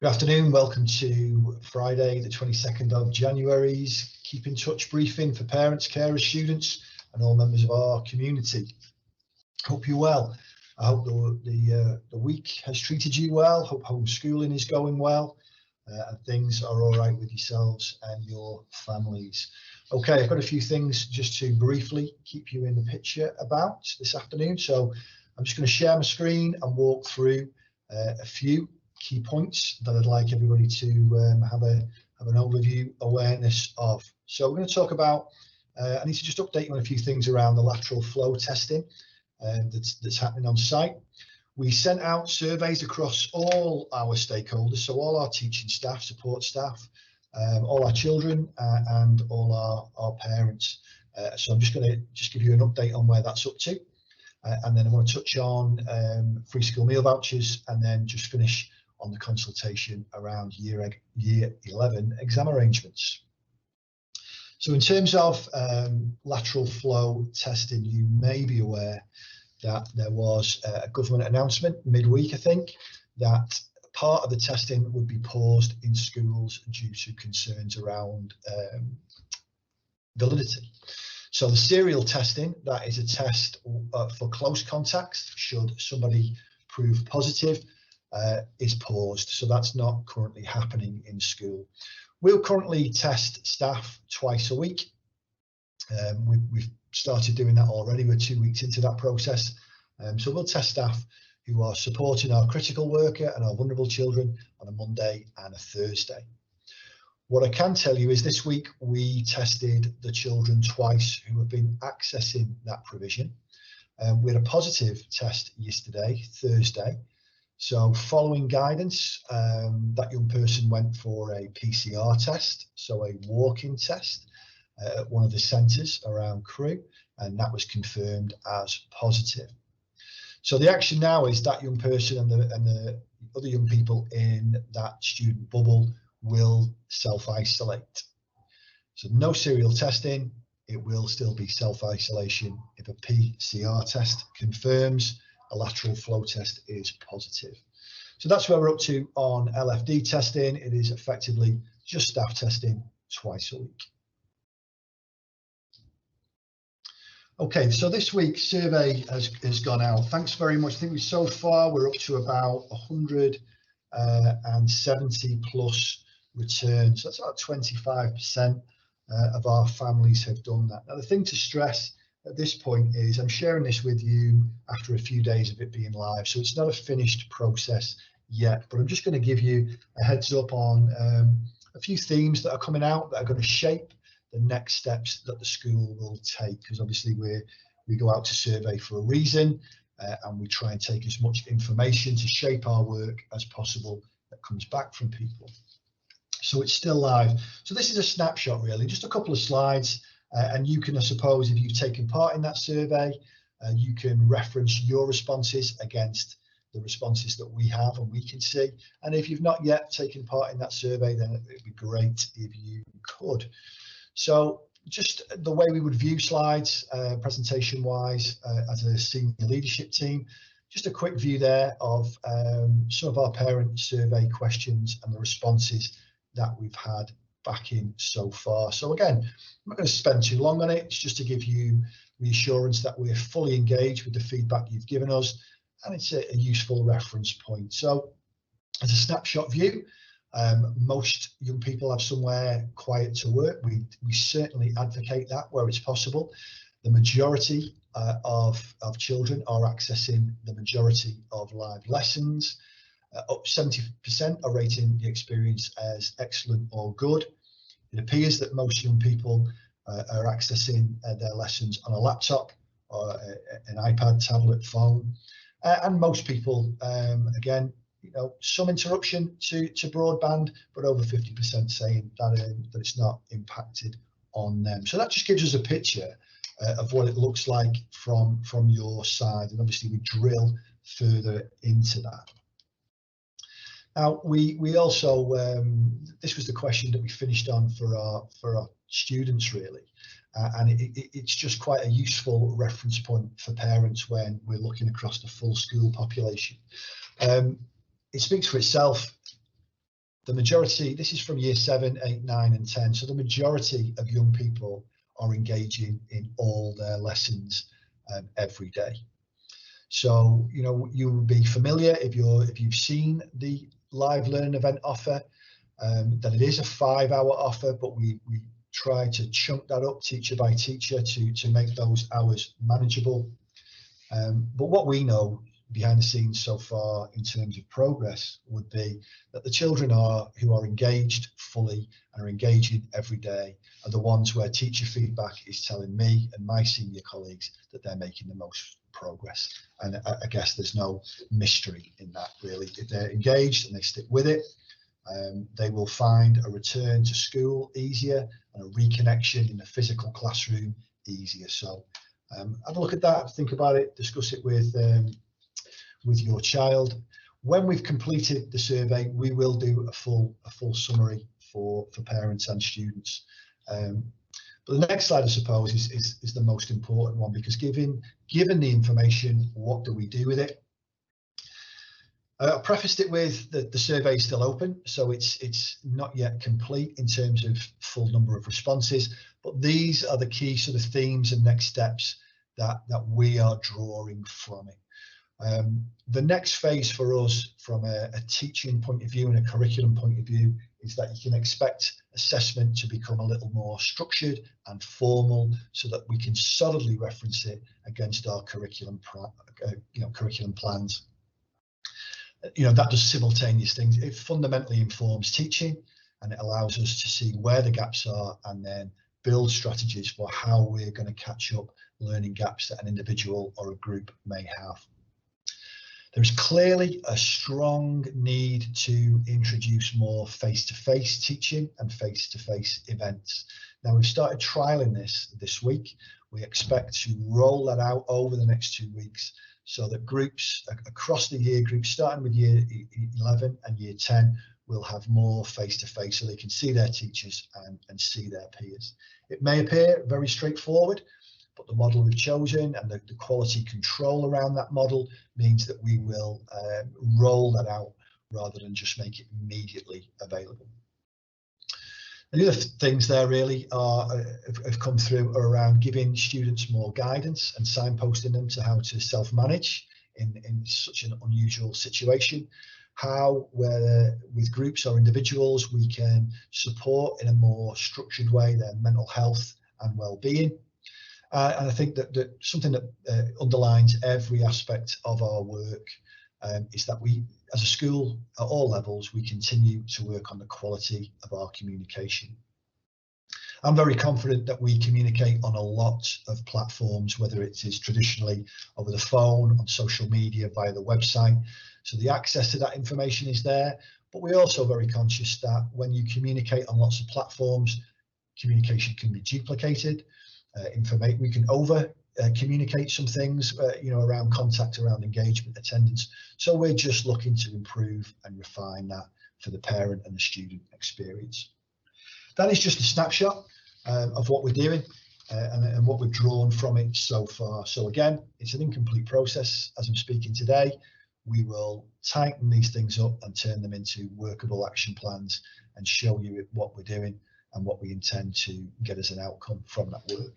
Good afternoon, welcome to Friday the 22nd of January's Keep in Touch briefing for parents, carers, students and all members of our community. Hope you're well. I hope the week has treated you well. Hope homeschooling is going well and things are all right with yourselves and your families. Okay, I've got a few things just to briefly keep you in the picture about this afternoon. So I'm just going to share my screen and walk through a few key points that I'd like everybody to have an overview awareness of. So we're going to talk about, I need to just update you on a few things around the lateral flow testing that's happening on site. We sent out surveys across all our stakeholders, so all our teaching staff, support staff, all our children and all our parents. So I'm just going to give you an update on where that's up to. And then I want to touch on free school meal vouchers and then just finish on the consultation around year 11 exam arrangements. So in terms of lateral flow testing, you may be aware that there was a government announcement midweek, I think, that part of the testing would be paused in schools due to concerns around validity. So the serial testing, that is a test for close contacts, should somebody prove positive, is paused. So that's not currently happening in school. We'll currently test staff twice a week. We've started doing that already. We're 2 weeks into that process. So we'll test staff who are supporting our critical worker and our vulnerable children on a Monday and a Thursday. What I can tell you is this week we tested the children twice who have been accessing that provision. We had a positive test yesterday, Thursday. So following guidance, that young person went for a PCR test, so a walk-in test at one of the centres around Crewe, and that was confirmed as positive. So the action now is that young person and the other young people in that student bubble will self-isolate. So no serial testing, it will still be self-isolation if a PCR test confirms a lateral flow test is positive. So that's where we're up to on LFD testing. It is effectively just staff testing twice a week. Okay, so this week's survey has gone out. Thanks very much. I think so far we're up to about 170 plus returns. That's about 25% of our families have done that. Now, the thing to stress at this point is I'm sharing this with you after a few days of it being live, so it's not a finished process yet, but I'm just going to give you a heads up on a few themes that are coming out that are going to shape the next steps that the school will take, because obviously we go out to survey for a reason, and we try and take as much information to shape our work as possible that comes back from people. So it's still live. So this is a snapshot, really, just a couple of slides. And you can, I suppose, if you've taken part in that survey, you can reference your responses against the responses that we have and we can see. And if you've not yet taken part in that survey, then it'd be great if you could. So just the way we would view slides, presentation wise, as a senior leadership team, just a quick view there of some of our parent survey questions and the responses that we've had back in so far. So again, I'm not going to spend too long on it. It's just to give you reassurance that we're fully engaged with the feedback you've given us, and it's a useful reference point. So as a snapshot view, most young people have somewhere quiet to work. We certainly advocate that where it's possible. The majority of children are accessing the majority of live lessons. Up 70% are rating the experience as excellent or good. It appears that most young people are accessing their lessons on a laptop or an iPad, tablet, phone, and most people, again, some interruption to broadband, but over 50% saying that it's not impacted on them. So that just gives us a picture of what it looks like from your side, and obviously we drill further into that. Now, we also, this was the question that we finished on for our students, really, and it's just quite a useful reference point for parents when we're looking across the full school population. It speaks for itself. the majority, this is from year 7, 8, 9 and 10, so the majority of young people are engaging in all their lessons every day. So, you know, you'll be familiar if you've seen the live learn event offer, that it is a 5-hour offer, but we try to chunk that up teacher by teacher to make those hours manageable. But what we know behind the scenes so far in terms of progress would be that the children who are engaged fully and are engaging every day are the ones where teacher feedback is telling me and my senior colleagues that they're making the most progress. And I guess there's no mystery in that, really. If they're engaged and they stick with it, they will find a return to school easier and a reconnection in the physical classroom easier. So have a look at that, think about it, discuss it with your child. When we've completed the survey, we will do a full summary for parents and students. But the next slide, I suppose, is the most important one, because given the information, what do we do with it? I prefaced it with that the survey is still open, so it's not yet complete in terms of full number of responses, but these are the key sort of themes and next steps that we are drawing from it. The next phase for us from a teaching point of view and a curriculum point of view is that you can expect assessment to become a little more structured and formal, so that we can solidly reference it against our curriculum plans. You know, that does simultaneous things. It fundamentally informs teaching, and it allows us to see where the gaps are and then build strategies for how we're going to catch up learning gaps that an individual or a group may have. There's clearly a strong need to introduce more face-to-face teaching and face-to-face events. Now, we've started trialing this week. We expect to roll that out over the next 2 weeks, so that groups across the year groups, starting with year 11 and year 10, will have more face-to-face, so they can see their teachers and see their peers. It may appear very straightforward, but the model we've chosen and the quality control around that model means that we will roll that out rather than just make it immediately available. And the other things there really have come through are around giving students more guidance and signposting them to how to self-manage in such an unusual situation. How, whether with groups or individuals, we can support in a more structured way their mental health and well-being. And I think that something that underlines every aspect of our work is that we, as a school, at all levels, we continue to work on the quality of our communication. I'm very confident that we communicate on a lot of platforms, whether it is traditionally over the phone, on social media, via the website. So the access to that information is there, but we're also very conscious that when you communicate on lots of platforms, communication can be duplicated. We can communicate some things, around contact, around engagement, attendance. So we're just looking to improve and refine that for the parent and the student experience. That is just a snapshot of what we're doing and what we've drawn from it so far. So again, it's an incomplete process as I'm speaking today. We will tighten these things up and turn them into workable action plans and show you what we're doing and what we intend to get as an outcome from that work.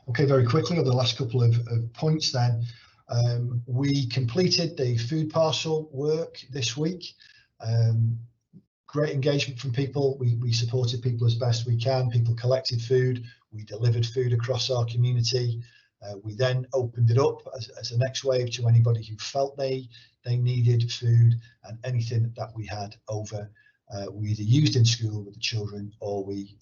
Okay, very quickly, over the last couple of points then, we completed the food parcel work this week. Great engagement from people. We supported people as best we can. People collected food. We delivered food across our community. We then opened it up as a next wave to anybody who felt they needed food, and anything that we had over, we either used in school with the children or we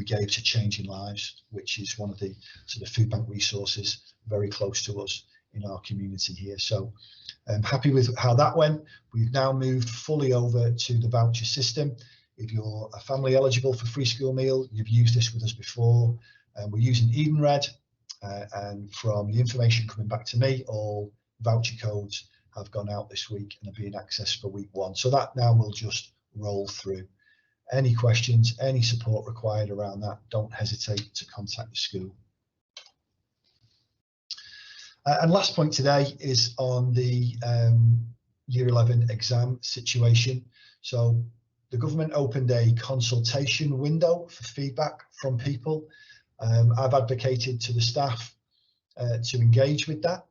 gave to Changing Lives, which is one of the sort of food bank resources very close to us in our community here. So I'm happy with how that went. We've now moved fully over to the voucher system. If you're a family eligible for free school meal, you've used this with us before. We're using Edenred, and from the information coming back to me, all voucher codes have gone out this week and are being accessed for week 1. So that now will just roll through. Any questions, any support required around that, don't hesitate to contact the school. And last point today is on the Year 11 exam situation. So the government opened a consultation window for feedback from people. I've advocated to the staff to engage with that.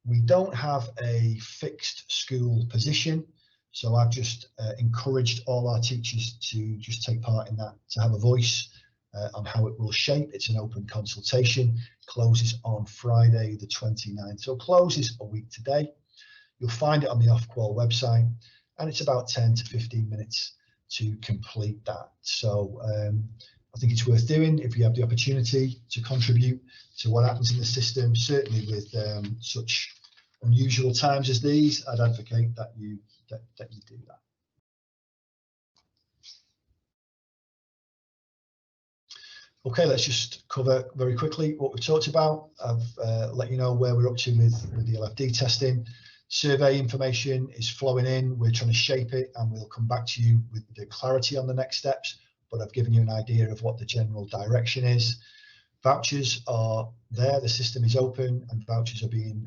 We don't have a fixed school position, so I've just encouraged all our teachers to just take part in that, to have a voice on how it will shape. It's an open consultation, closes on Friday the 29th, so closes a week today. You'll find it on the Ofqual website, and it's about 10 to 15 minutes to complete that. So I think it's worth doing if you have the opportunity to contribute to what happens in the system. Certainly with such unusual times as these, I'd advocate that you do that. Okay, let's just cover very quickly what we've talked about. I've let you know where we're up to with the LFD testing. Survey information is flowing in. We're trying to shape it, and we'll come back to you with the clarity on the next steps, but I've given you an idea of what the general direction is. Vouchers are there, the system is open, and vouchers are being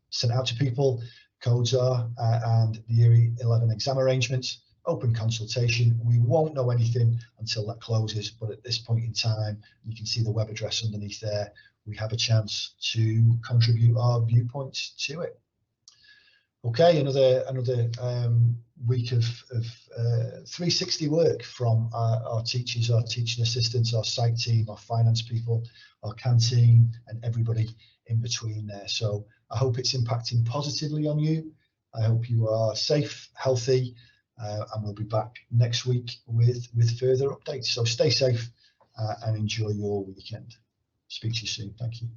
sent out to people. Codes are, and the Year 11 exam arrangements, open consultation. We won't know anything until that closes, but at this point in time, you can see the web address underneath there. We have a chance to contribute our viewpoints to it. Okay, another week of 360 work from our teachers, our teaching assistants, our site team, our finance people, our canteen, and everybody in between there. So I hope it's impacting positively on you. I hope you are safe, healthy, and we'll be back next week with further updates. So stay safe and enjoy your weekend. Speak to you soon. Thank you.